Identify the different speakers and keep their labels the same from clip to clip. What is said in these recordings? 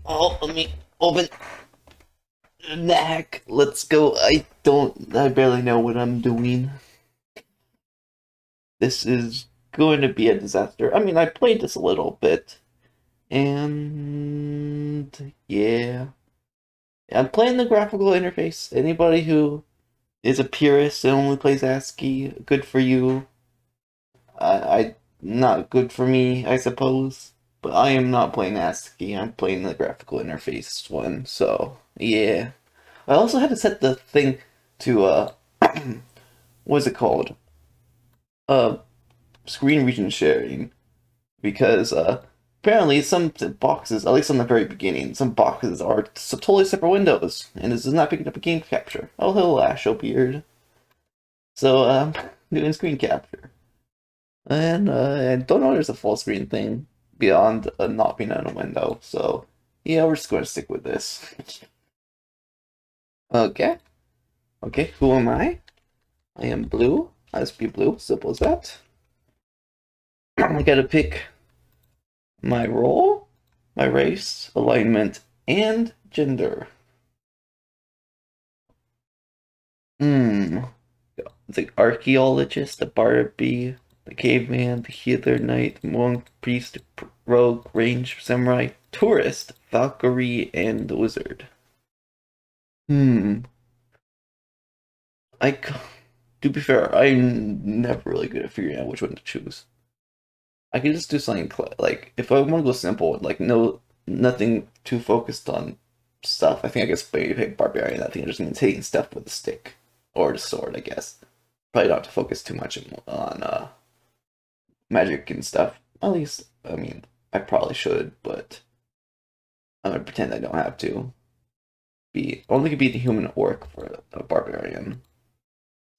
Speaker 1: Oh, let me open NetHack. Let's go. I barely know what I'm doing. This is going to be a disaster. I mean, I played this a little bit, and yeah. I'm playing the graphical interface. Anybody who is a purist and only plays ASCII, good for you. Not good for me, I suppose. But I am not playing ASCII. I'm playing the graphical interface one. So yeah. I also had to set the thing to what's it called? Uh, screen region sharing because apparently some boxes, at least on the very beginning, some boxes are totally separate windows, and this is not picking up a game capture. Oh, hello, Asho Beard. So doing screen capture, and I don't know there's a full screen thing beyond not being on a window. So yeah, we're just going to stick with this. Okay, okay. Who am I? I am blue. I must be blue. Simple as that. I gotta pick my role, my race, alignment, and gender. Hmm. The archaeologist, the barbie, the caveman, the healer, knight, monk, priest, rogue, range, samurai, tourist, Valkyrie, and the wizard. Hmm. I, to be fair, I'm never really good at figuring out which one to choose. I can just do something like if I want to go simple, like nothing too focused on stuff. I think I guess maybe pick barbarian. I think it just means hitting stuff with a stick or the sword. I guess probably not to focus too much on magic and stuff. At least I mean I probably should, but I'm gonna pretend I don't have to. Be only could be the human orc for a barbarian.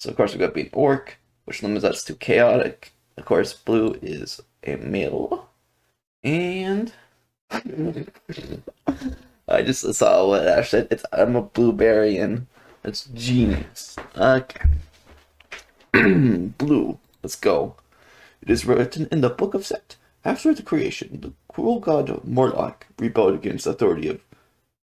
Speaker 1: So of course we're gonna be an orc, which limits us to chaotic. Of course, blue is a male. And I just saw what Ash said. I'm a blueberryan. That's genius. Okay. Blue. Let's go. It is written in the Book of Set. After the creation, the cruel god Mordok rebelled against the authority of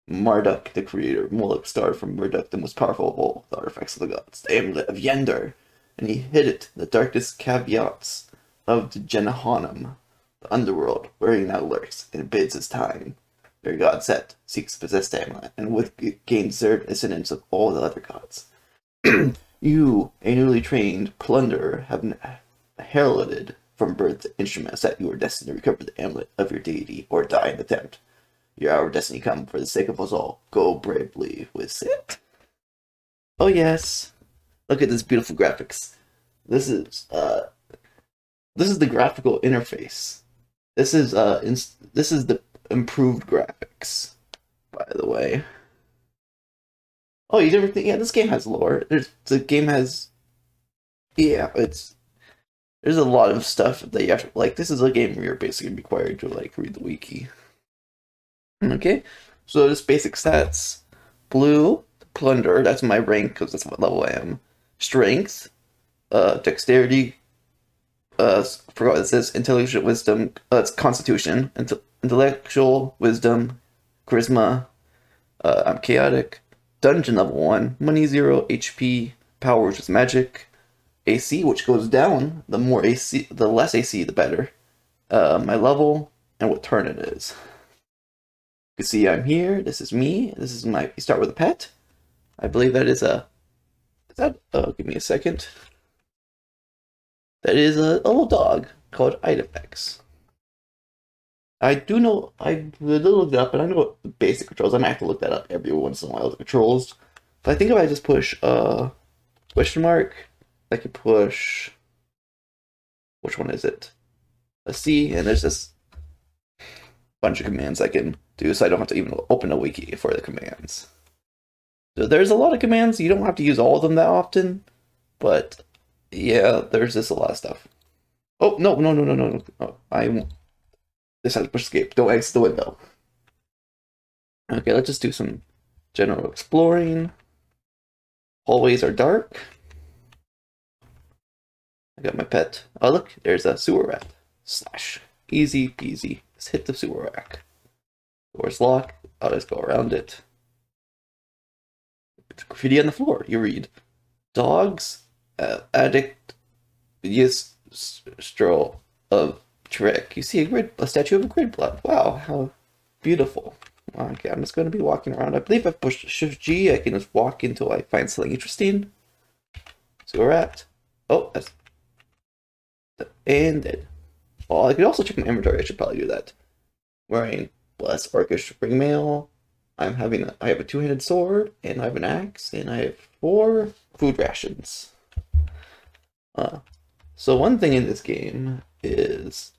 Speaker 1: Marduk, the creator. Moloch started from Marduk, the most powerful of all the artifacts of the gods, the Amulet of Yendor, and he hid it in the darkest caveats of the Genahanum, the underworld, where he now lurks and bides his time. Their god Set seeks to possess the amulet, and with it gains their ascendance of all the other gods. You, a newly trained plunderer, have heralded from birth the instruments that you are destined to recover the amulet of your deity, or die in the attempt. Your hour of destiny come for the sake of us all. Go bravely with Set. Oh yes. Look at this beautiful graphics. This is the graphical interface. This is this is the improved graphics, by the way. Oh, you never think? Yeah, this game has lore. The game has, yeah, there's a lot of stuff that you have to like. This is a game where you're basically required to like read the wiki. Okay, so just basic stats. Blue, plunder. That's my rank because that's what level I am. Strength, dexterity. Forgot what this is. Intellectual wisdom. It's constitution. Intellectual wisdom, charisma. I'm chaotic. Dungeon level 1. Money 0. HP. Power, which is magic. AC, which goes down. The more AC, the less AC, the better. My level and what turn it is. You can see I'm here. This is me. This is my. You start with a pet. I believe that is a. Is that? Oh, give me a second. That is a little dog called Idefex. I do know, I looked it up, and I know the basic controls. I might have to look that up every once in a while, the controls. But I think if I just push question mark, I could push, which one is it? A C, and there's this bunch of commands I can do, so I don't have to even open a wiki for the commands. So there's a lot of commands. You don't have to use all of them that often, but yeah, there's just a lot of stuff. Oh, no, no, no, no, no, no. Oh, this has to push escape. Don't exit the window. Okay, let's just do some general exploring. Hallways are dark. I got my pet. Oh, look, there's a sewer rat. Slash. Easy peasy. Just hit the sewer rack. Door's locked. I'll just go around it. It's graffiti on the floor. You read, dogs, addict, yes, stroll of trick. You see a statue of a grid blood. Wow, how beautiful. Okay, I'm just going to be walking around. I believe I've pushed Shift G. I can just walk until I find something interesting. So we're at. Oh, that's. And then. Well, I could also check my inventory. I should probably do that. Wearing less orcish ringmail. I have a two-handed sword, and I have an axe, and I have 4 food rations. So one thing in this game is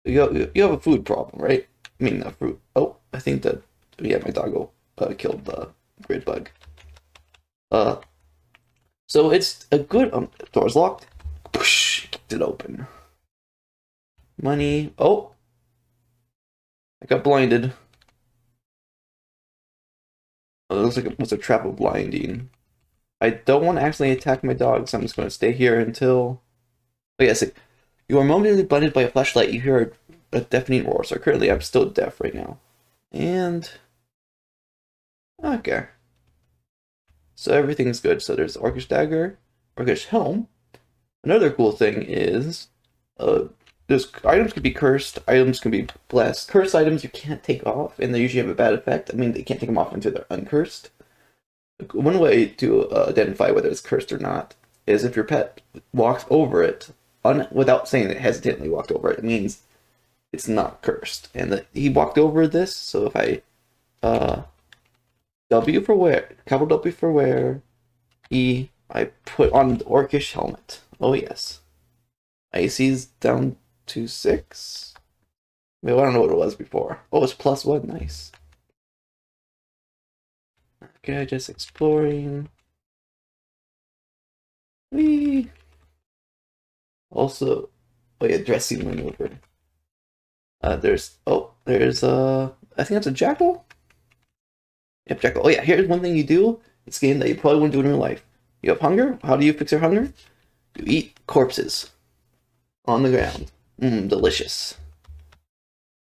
Speaker 1: you have a food problem, right? I mean, not fruit. Oh, I think that my doggo killed the grid bug. So it's a good door's locked. Push, kicked it open. Money. Oh, I got blinded. Oh, it looks like it was a trap of blinding. I don't want to accidentally attack my dog, so I'm just going to stay here until. Oh yes, you are momentarily blinded by a flashlight. You hear a deafening roar. So currently, I'm still deaf right now. And okay, so everything's good. So there's Orcish dagger, Orcish helm. Another cool thing is, there's items can be cursed, items can be blessed. Cursed items you can't take off, and they usually have a bad effect. I mean, they can't take them off until they're uncursed. One way to identify whether it's cursed or not is if your pet walks over it without saying it hesitantly walked over it. It means it's not cursed. And he walked over this, so if I W for wear, capital W for wear, E, I put on the Orcish helmet. Oh yes. IC's down to 6. Well, I don't know what it was before. Oh, it's +1, nice. Okay, just exploring. Whee! Also, oh yeah, dressing maneuver. There's I think that's a jackal? Yep, jackal. Oh yeah, here's one thing you do in this game that you probably wouldn't do in real life. You have hunger. How do you fix your hunger? You eat corpses on the ground. Delicious.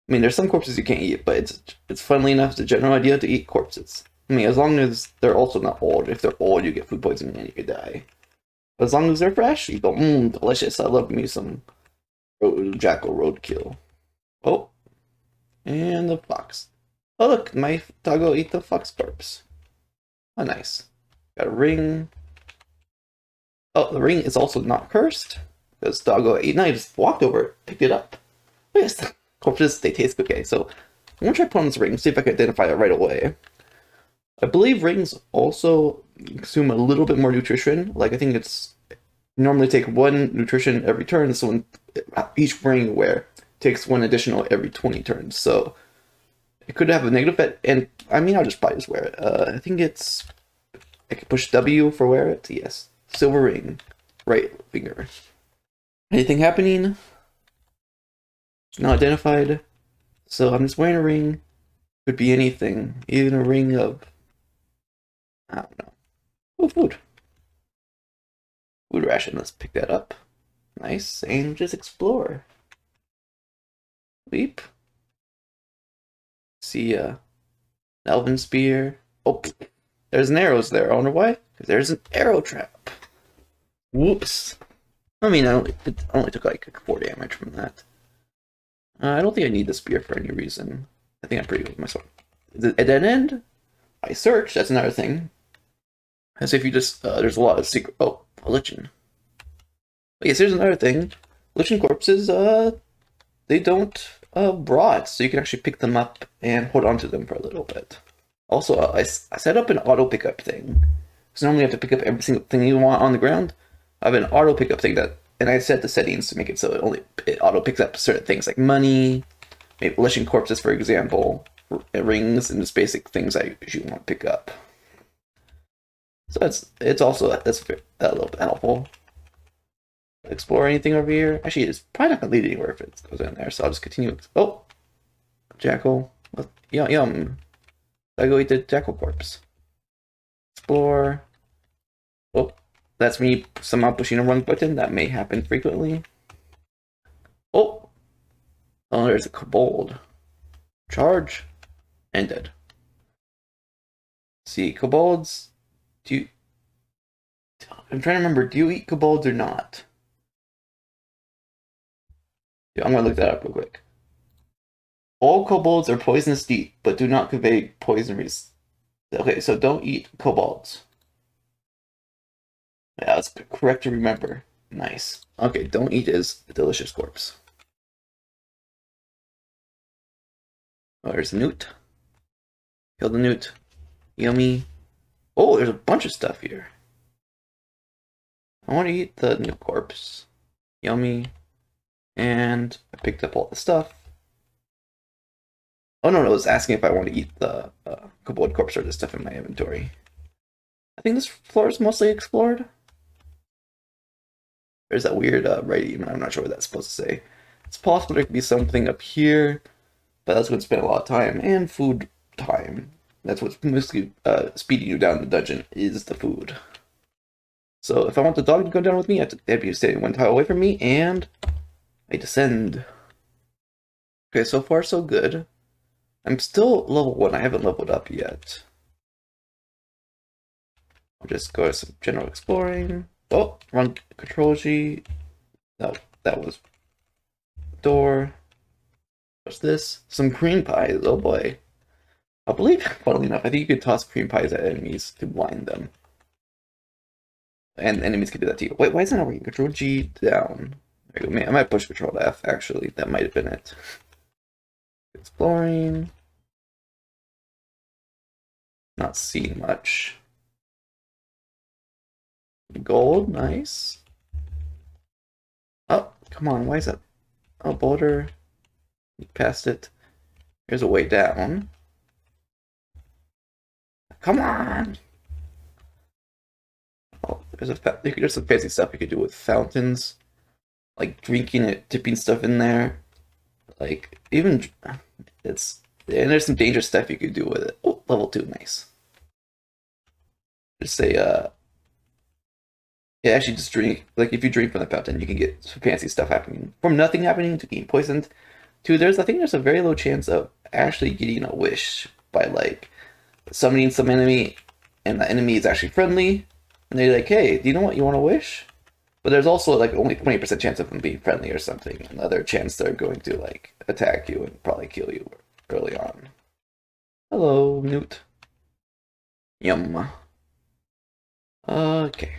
Speaker 1: I mean, there's some corpses you can't eat, but it's funnily enough the general idea to eat corpses. I mean, as long as they're also not old. If they're old, you get food poisoning and you could die. But as long as they're fresh, you go, delicious. I love me some jackal roadkill. Oh, and the fox. Oh look, my doggo ate the fox corpse. Oh, nice. Got a ring. Oh, the ring is also not cursed. Because doggo ate, and I just walked over it, picked it up. Oh yes, the corpses, they taste okay. So I'm gonna try put on this ring, see if I can identify it right away. I believe rings also consume a little bit more nutrition. Like I think it's normally take 1 nutrition every turn, so each ring you wear takes 1 additional every 20 turns. So it could have a negative effect, and I mean I'll just probably just wear it. I think I can push W for wear it. Yes, silver ring, right finger. Anything happening? Not identified. So I'm just wearing a ring. Could be anything, even a ring of. I don't know. Oh, food. Food ration, let's pick that up. Nice, and just explore. Leap. See an elven spear. Oh, there's an arrows there. I wonder why? Because there's an arrow trap. Whoops. I mean, it only took like 4 damage from that. I don't think I need the spear for any reason. I think I'm pretty good with my sword. Is it a dead end? I search, that's another thing. As if you just, there's a lot of secret, oh, a lichen. But yes, here's another thing. Lichen corpses, they don't rot, so you can actually pick them up and hold on to them for a little bit. Also, I set up an auto pickup thing. Because normally you have to pick up every single thing you want on the ground. I have an auto pickup thing and I set the settings to make it so it auto picks up certain things like money, maybe lichen corpses, for example, rings, and just basic things I usually want to pick up. So that's a little bit helpful. Explore anything over here? Actually, it's probably not gonna lead anywhere if it goes in there. So I'll just continue. Oh, jackal. Yum. I go eat the jackal corpse. Explore. Oh, that's me somehow pushing a wrong button. That may happen frequently. Oh, there's a kobold. Charge and dead. See, kobolds, do you... I'm trying to remember, do you eat kobolds or not? Yeah, I'm gonna look that up real quick. All kobolds are poisonous to eat, but do not convey poison Okay, so don't eat kobolds. Yeah, that's correct to remember. Nice. Okay, don't eat his delicious corpse. Oh, there's a newt. Kill the newt. Yummy. Oh, there's a bunch of stuff here. I want to eat the newt corpse. Yummy. And I picked up all the stuff. Oh no, I was asking if I want to eat the kobold corpse or the stuff in my inventory. I think this floor is mostly explored. There's that weird writing, I'm not sure what that's supposed to say. It's possible there could be something up here, but that's going to spend a lot of time and food time. That's what's mostly speeding you down the dungeon, is the food. So if I want the dog to go down with me, they'd be staying one tile away from me, and I descend. Okay, so far so good. I'm still level 1, I haven't leveled up yet. I'll just go to some general exploring. Oh, wrong control G. No, that was door. What's this? Some cream pies, oh boy. I believe, funnily enough, I think you could toss cream pies at enemies to blind them. And enemies can do that to you. Wait, why isn't it working? Control G down. There you go. Man, I might push Control F, actually. That might have been it. Exploring. Not seeing much. Gold, nice. Oh, come on, why is that? Oh, boulder. Past it. Here's a way down. Come on! Oh, there's some fancy stuff you could do with fountains. Like drinking it, dipping stuff in there. Like, even, and there's some dangerous stuff you could do with it. Oh, level 2, nice. Just say, yeah, actually just drink, like if you drink from the fountain, you can get some fancy stuff happening. From nothing happening to being poisoned, to I think there's a very low chance of actually getting a wish by like summoning some enemy, and the enemy is actually friendly, and they're like, hey, do you know what you want to wish? But there's also like only 20% chance of them being friendly or something. Another chance they're going to like attack you and probably kill you early on. Hello, Newt. Yum. Okay.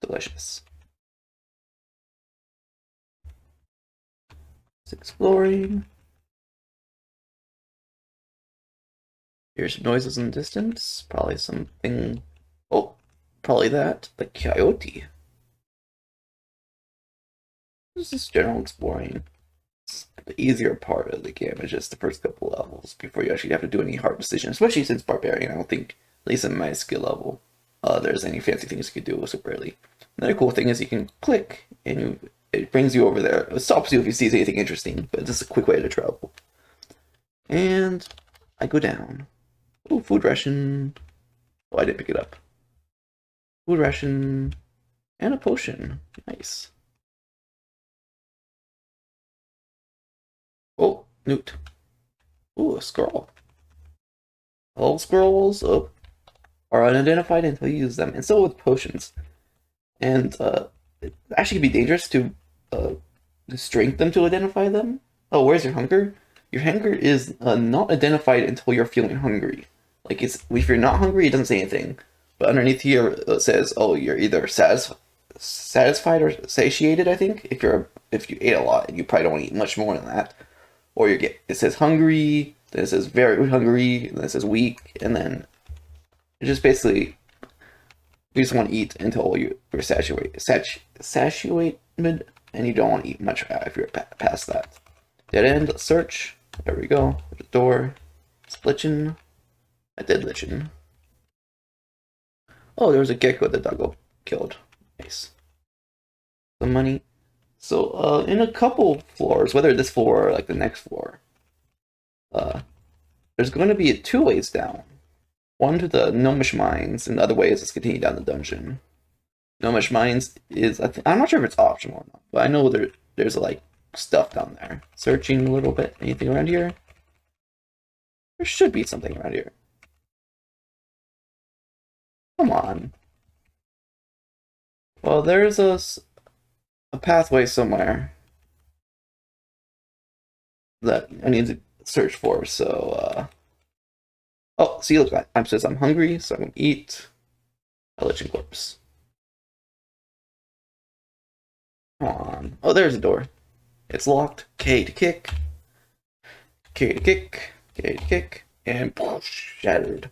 Speaker 1: Delicious. It's exploring. Here's some noises in the distance. Probably something. Oh, probably that. The coyote. This is general exploring. It's the easier part of the game is just the first couple levels before you actually have to do any hard decisions, especially since Barbarian. I don't think, at least in my skill level, there's any fancy things you can do super early. Another cool thing is you can click and it brings you over there. It stops you if you see anything interesting, but it's just a quick way to travel. And I go down. Oh, food ration. Oh, I didn't pick it up. Food ration and a potion. Nice. Oh, Newt. Ooh, a scroll. All scrolls are unidentified until you use them, and so with potions. And it actually can be dangerous to strength them to identify them. Oh, where's your hunger? Your hunger is not identified until you're feeling hungry. Like if you're not hungry, it doesn't say anything. But underneath here it says, oh, you're either satisfied or satiated. I think if you ate a lot, and you probably don't eat much more than that. Or it says hungry, then it says very hungry, and then it says weak, and then it just basically you just want to eat until you're saturated, and you don't want to eat much if you're past that. Dead end, search. There we go. There's a door. Splitchin. I did lichen. Oh, there was a gecko that Doggo killed. Nice. Some money. So, in a couple floors, whether this floor or like the next floor, there's going to be 2 ways down. One to the Gnomish Mines, and the other way is just continue down the dungeon. Gnomish Mines is, I'm not sure if it's optional or not, but I know there's like stuff down there. Searching a little bit. Anything around here? There should be something around here. Come on. Well, there's a pathway somewhere that I need to search for, so, oh, see, look, I'm hungry, so I'm gonna eat a lichen corpse. Come on. Oh, there's a door. It's locked. K to kick. K to kick. K to kick. And shattered.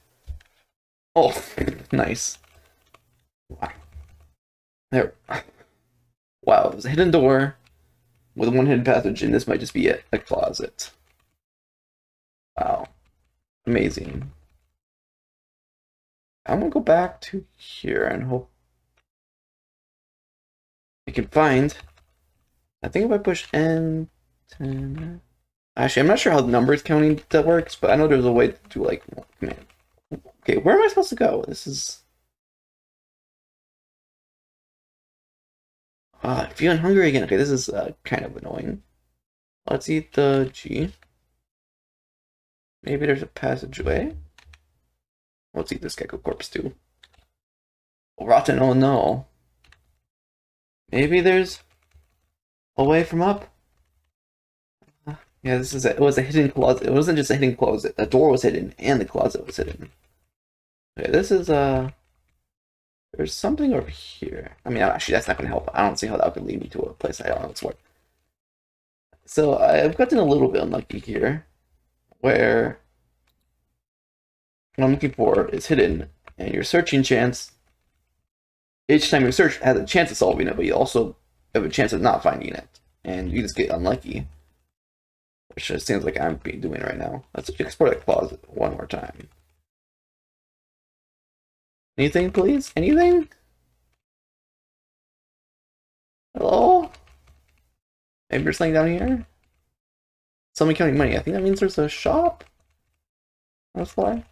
Speaker 1: Oh, nice. Wow. There. Wow, there's a hidden door with one hidden passage, and this might just be it. A closet. Wow. Amazing. I'm gonna go back to here and hope I can find. I think if I push N10. Actually, I'm not sure how the numbers counting that works, but I know there's a way to do like command. Okay, where am I supposed to go? This is. Feeling hungry again. Okay, this is kind of annoying. Let's eat the G. Maybe there's a passageway. Let's eat this gecko corpse too. Rotten, oh no. Maybe there's a way from up? Yeah, this is it. It was a hidden closet. It wasn't just a hidden closet. The door was hidden and the closet was hidden. Okay, this is there's something over here. I mean, actually, that's not going to help. I don't see how that could lead me to a place I don't know what's what. So I've gotten a little bit unlucky here, where what I'm looking for is hidden, and your searching chance. Each time you search has a chance of solving it, but you also have a chance of not finding it, and you just get unlucky, which it seems like I'm doing right now. Let's explore that closet one more time. Anything, please? Anything? Hello? Maybe there's something down here? Someone counting money. I think that means there's a shop? That's why.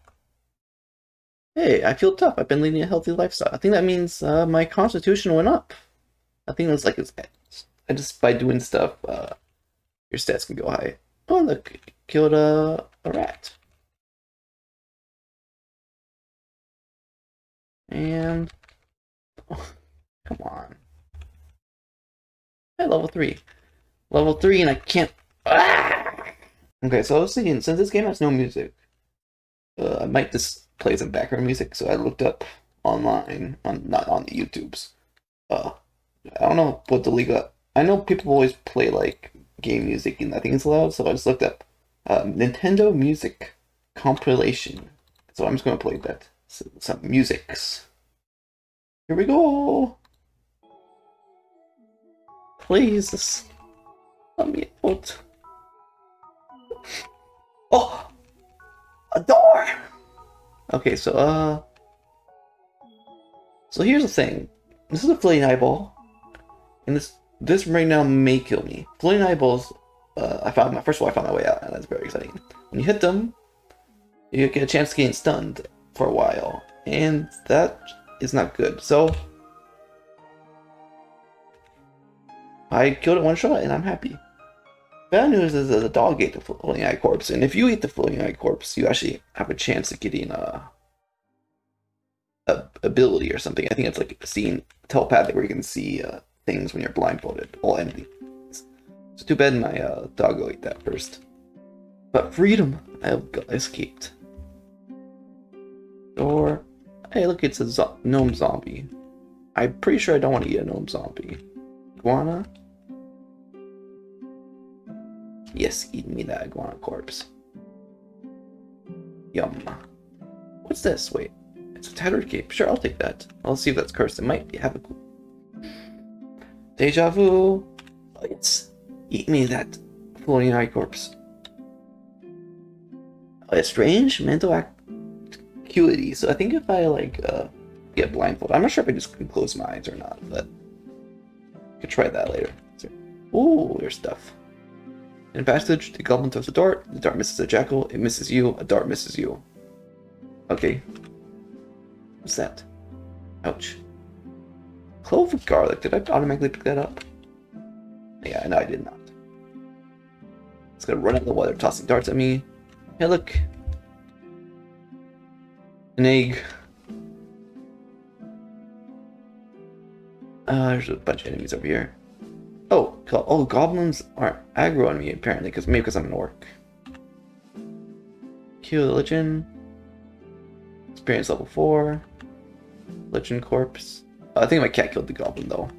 Speaker 1: Hey, I feel tough. I've been leading a healthy lifestyle. I think that means my constitution went up. I think that's like, just by doing stuff, your stats can go high. Oh, look, killed a rat. And, oh, come on. Hey, level 3. Level 3 and I can't, Okay, so I was thinking, since this game has no music, I might just play some background music, so I looked up online, not on the YouTubes. I don't know what the legal, I know people always play, like, game music and I think it's allowed, so I just looked up Nintendo Music Compilation. So I'm just gonna play that. Some musics. Here we go! Please, just let me out. Oh! A door! Okay, so here's the thing. This is a floating eyeball. And this right now may kill me. Floating eyeballs, first of all, I found my way out, and that's very exciting. When you hit them, you get a chance of getting stunned for a while, and that is not good. So I killed it one shot, and I'm happy. Bad news is that the dog ate the floating eye corpse, and if you eat the floating eye corpse, you actually have a chance of getting a ability or something. I think it's like seeing telepathic, where you can see things when you're blindfolded. All empty. It's too bad my doggo ate that first. But freedom! I escaped. Or, hey, look, it's a gnome zombie. I'm pretty sure I don't want to eat a gnome zombie. Iguana? Yes, eat me that iguana corpse. Yum. What's this? Wait, it's a tattered cape. Sure, I'll take that. I'll see if that's cursed. It might have a clue. Deja vu. Oh, yes. Eat me that floating eye corpse. Oh, it's strange mental acuity. So I think if I like get blindfolded, I'm not sure if I just can close my eyes or not, but I could try that later. Ooh, there's stuff. In passage, the goblin throws a dart misses a jackal, it misses you, a dart misses you. Okay. What's that? Ouch. Clove of garlic, did I automatically pick that up? Yeah, no, I did not. It's gonna run out of the water, tossing darts at me. Hey, look. An egg. There's a bunch of enemies over here. Oh, goblins are aggro on me apparently, maybe because I'm an orc. Kill the Lichen. Experience level 4. Lichen corpse. I think my cat killed the goblin though.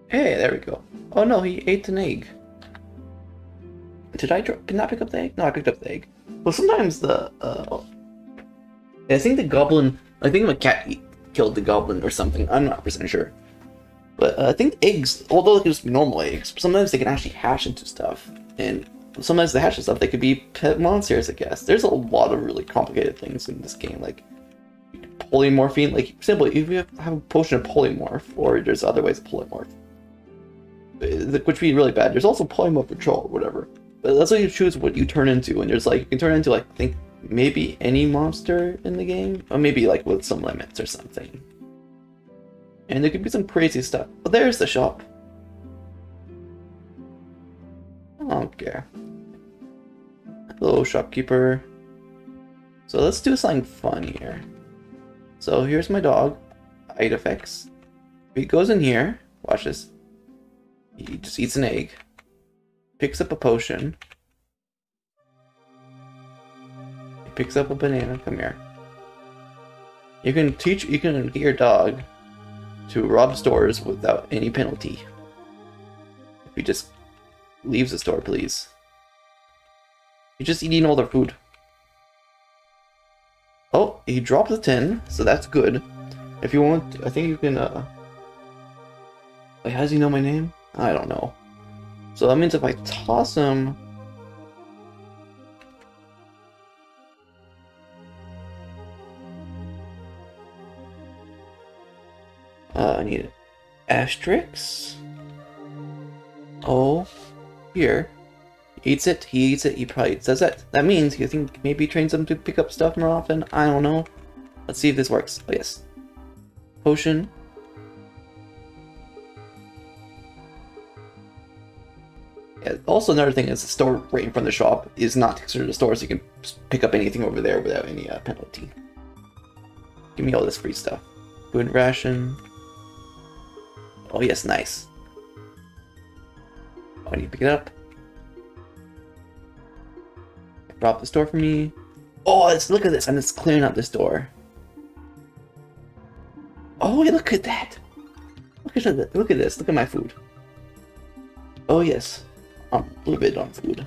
Speaker 1: Hey, there we go. Oh no, he ate an egg. Did I not pick up the egg? No, I picked up the egg. Well, sometimes I think the goblin. I think my cat killed the goblin or something. I'm not percent sure. But I think eggs, although they can just be normal eggs, sometimes they can actually hatch into stuff. And sometimes they hatch into stuff, they could be pet monsters, I guess. There's a lot of really complicated things in this game, like polymorphine. Like, simply, if you have a potion of polymorph, or there's other ways of polymorph, which would be really bad. There's also polymorph control, or whatever. But that's what you choose what you turn into, and there's like, you can turn into, like, I think, maybe any monster in the game, or maybe like with some limits or something. And there could be some crazy stuff. But there's the shop. I don't care. Hello, shopkeeper. So let's do something fun here. So here's my dog. Eye effects. If he goes in here, watch this. He just eats an egg. Picks up a potion. He picks up a banana. Come here. You can get your dog to rob stores without any penalty. If he just leaves the store, please. You're just eating all their food. Oh, he dropped the tin, so that's good. If you want, I think you can, Wait, how does he know my name? I don't know. So that means if I toss him... I need asterisks. Oh, here. He eats it, he probably says that. That means you think maybe trains him to pick up stuff more often? I don't know. Let's see if this works. Oh, yes. Potion. Yeah, also another thing is the store right in front of the shop is not considered a store, so you can pick up anything over there without any penalty. Give me all this free stuff. Food ration. Oh yes, nice. Oh, I need to pick it up. Rob the store for me. Oh, look at this. I'm just clearing out this door. Oh, look at that. Look at this. Look at my food. Oh yes. A little bit on food.